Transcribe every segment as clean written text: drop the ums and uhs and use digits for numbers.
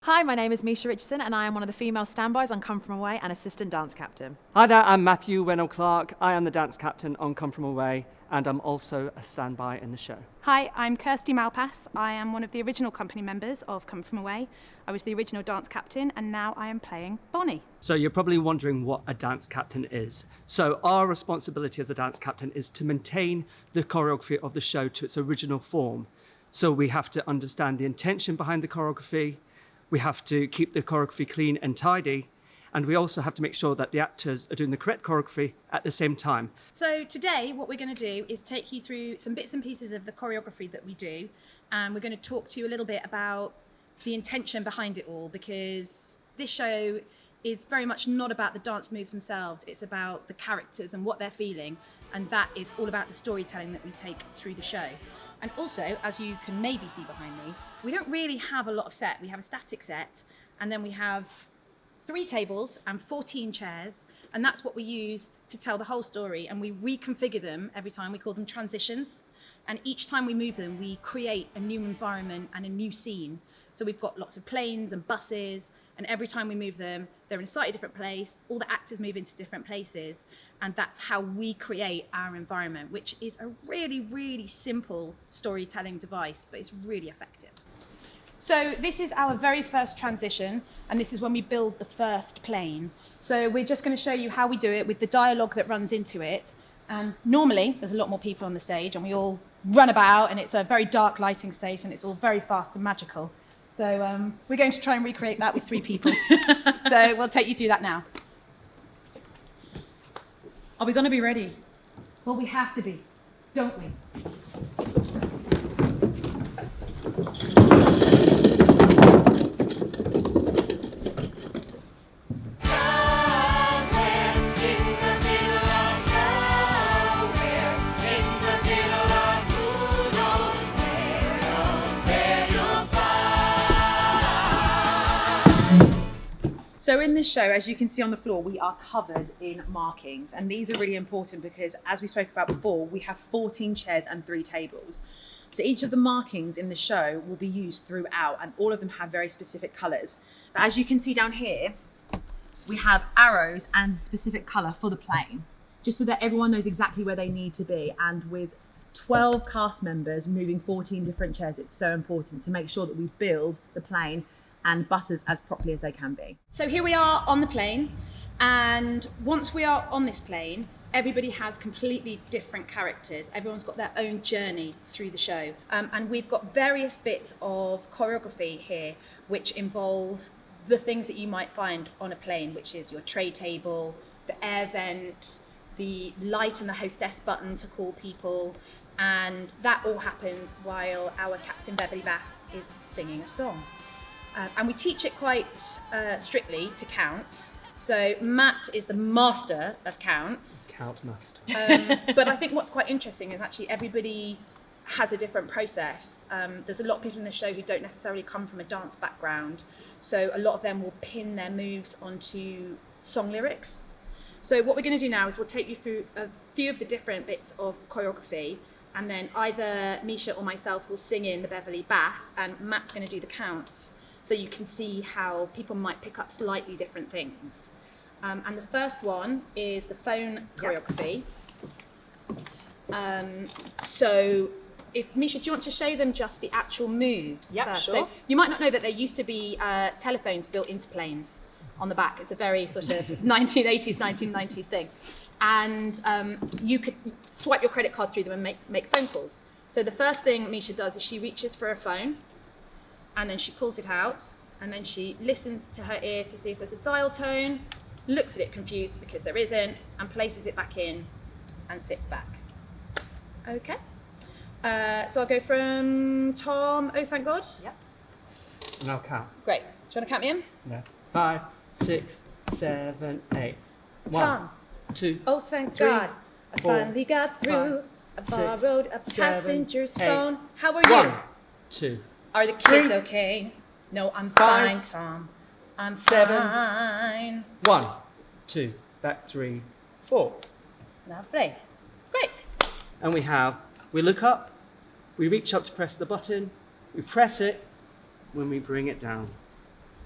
Hi, my name is Misha Richardson and I am one of the female standbys on Come From Away and assistant dance captain. Hi there, I'm Matthew Wennell-Clark. I am the dance captain on Come From Away and I'm also a standby in the show. Hi, I'm Kirsty Malpass. I am one of the original company members of Come From Away. I was the original dance captain and now I am playing Bonnie. So you're probably wondering what a dance captain is. So our responsibility as a dance captain is to maintain the choreography of the show to its original form. So we have to understand the intention behind the choreography, we have to keep the choreography clean and tidy, and we also have to make sure that the actors are doing the correct choreography at the same time. So today what we're going to do is take you through some bits and pieces of the choreography that we do, and we're going to talk to you a little bit about the intention behind it all, because this show is very much not about the dance moves themselves, it's about the characters and what they're feeling, and that is all about the storytelling that we take through the show. And also, as you can maybe see behind me, we don't really have a lot of set. We have a static set, and then we have 3 tables and 14 chairs, and that's what we use to tell the whole story, and we reconfigure them every time. We call them transitions, and each time we move them, we create a new environment and a new scene. So we've got lots of planes and buses, and every time we move them, they're in a slightly different place. All the actors move into different places, and that's how we create our environment, which is a really, really simple storytelling device, but it's really effective. So this is our very first transition, and this is when we build the first plane. So we're just going to show you how we do it with the dialogue that runs into it. And normally there's a lot more people on the stage, and we all run about, and it's a very dark lighting stage, and it's all very fast and magical. So we're going to try and recreate that with 3 people. So we'll take you through that now. Are we going to be ready? Well, we have to be, don't we? So in this show, as you can see on the floor, we are covered in markings, and these are really important because, as we spoke about before, we have 14 chairs and 3 tables. So each of the markings in the show will be used throughout, and all of them have very specific colours. But as you can see down here, we have arrows and a specific colour for the plane, just so that everyone knows exactly where they need to be. And with 12 cast members moving 14 different chairs, it's so important to make sure that we build the plane and buses as properly as they can be. So here we are on the plane, and once we are on this plane, everybody has completely different characters. Everyone's got their own journey through the show. And we've got various bits of choreography here which involve the things that you might find on a plane, which is your tray table, the air vent, the light and the hostess button to call people, and that all happens while our Captain Beverly Bass is singing a song. And we teach it quite strictly to counts. So Matt is the master of counts. Count master. But I think what's quite interesting is actually everybody has a different process. There's a lot of people in the show who don't necessarily come from a dance background. So a lot of them will pin their moves onto song lyrics. So what we're going to do now is we'll take you through a few of the different bits of choreography, and then either Misha or myself will sing in the Beverly Bass, and Matt's going to do the counts. So you can see how people might pick up slightly different things. And the first one is the phone choreography. So if Misha, do you want to show them just the actual moves first? Sure. So you might not know that there used to be telephones built into planes on the back. It's a very sort of 1980s, 1990s thing. And you could swipe your credit card through them and make phone calls. So the first thing Misha does is she reaches for a phone, and then she pulls it out, and then she listens to her ear to see if there's a dial tone, looks at it confused because there isn't, and places it back in and sits back. Okay. So I'll go from Tom, oh thank God. Yep. And I'll count. Great. Do you want to count me in? Yeah. 5, 6, 7, 8. Tom. 1, 2. Oh thank 3, God. I 4, finally got through. I 6, borrowed a 7, passenger's 8. phone. How are you? 1, 2. Are the kids 3, okay? No, I'm 5, fine, Tom. I'm 7, fine. 1, 2. Back 3, 4. Lovely. Great. And we look up, we reach up to press the button, we press it, when we bring it down.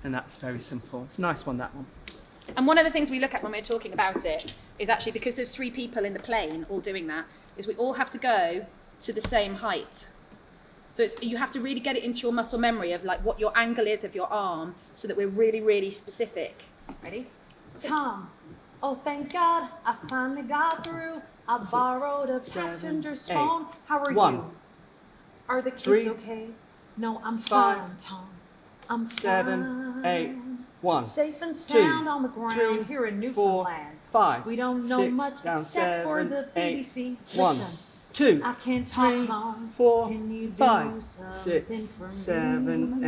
And that's very simple. It's a nice one, that one. And one of the things we look at when we're talking about it is actually, because there's 3 people in the plane all doing that, is we all have to go to the same height. So you have to really get it into your muscle memory of like what your angle is of your arm, so that we're really, really specific. Ready? Tom, oh thank God, I finally got through. I borrowed a passenger's phone. How are you? Are the kids 3, okay? No, I'm 5, fine, Tom. I'm 7, 8, fine. 1, Safe and sound on the ground 3, here in 4, Newfoundland. 5. We don't know 6, much down, except for 7, the 8, BBC. 1, Listen, 2, I can't talk 3, long. 4, Can you do 5, 6, something for 7, me?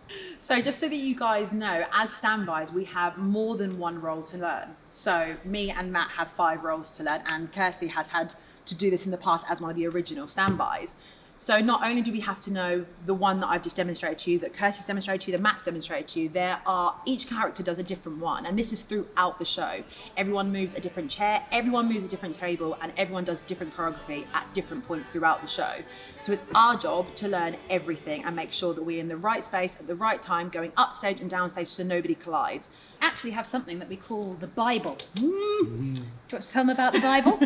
8. So just so that you guys know, as standbys, we have more than one role to learn. So me and Matt have 5 roles to learn, and Kirsty has had to do this in the past as one of the original standbys. So not only do we have to know the one that I've just demonstrated to you, that Kirsty's demonstrated to you, that Matt's demonstrated to you, each character does a different one, and this is throughout the show. Everyone moves a different chair, everyone moves a different table, and everyone does different choreography at different points throughout the show. So it's our job to learn everything and make sure that we're in the right space at the right time, going upstage and downstage so nobody collides. Actually have something that we call the Bible. Do you want to tell them about the Bible?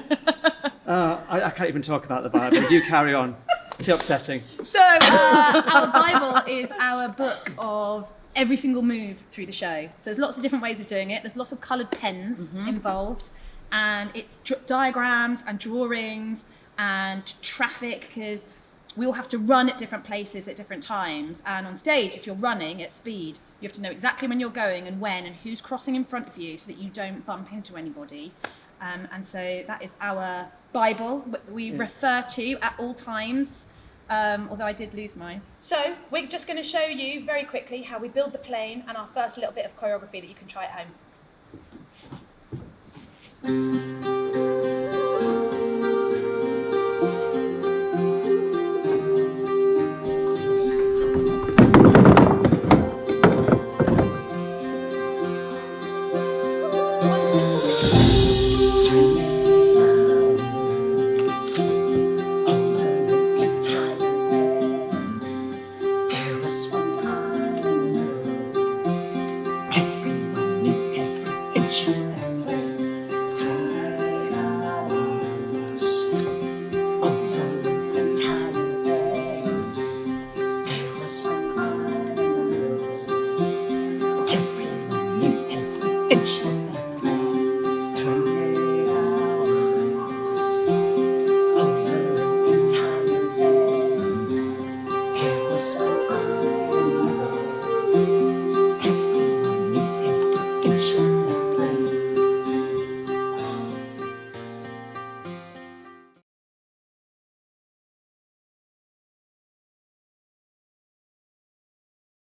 I can't even talk about the Bible. You carry on. It's too upsetting. So our Bible is our book of every single move through the show. So there's lots of different ways of doing it. There's lots of coloured pens involved, and it's diagrams and drawings and traffic, because we all have to run at different places at different times. And on stage, if you're running at speed, you have to know exactly when you're going and when and who's crossing in front of you, so that you don't bump into anybody. And so that is our Bible that we refer to at all times, although I did lose mine. So we're just going to show you very quickly how we build the plane and our first little bit of choreography that you can try at home.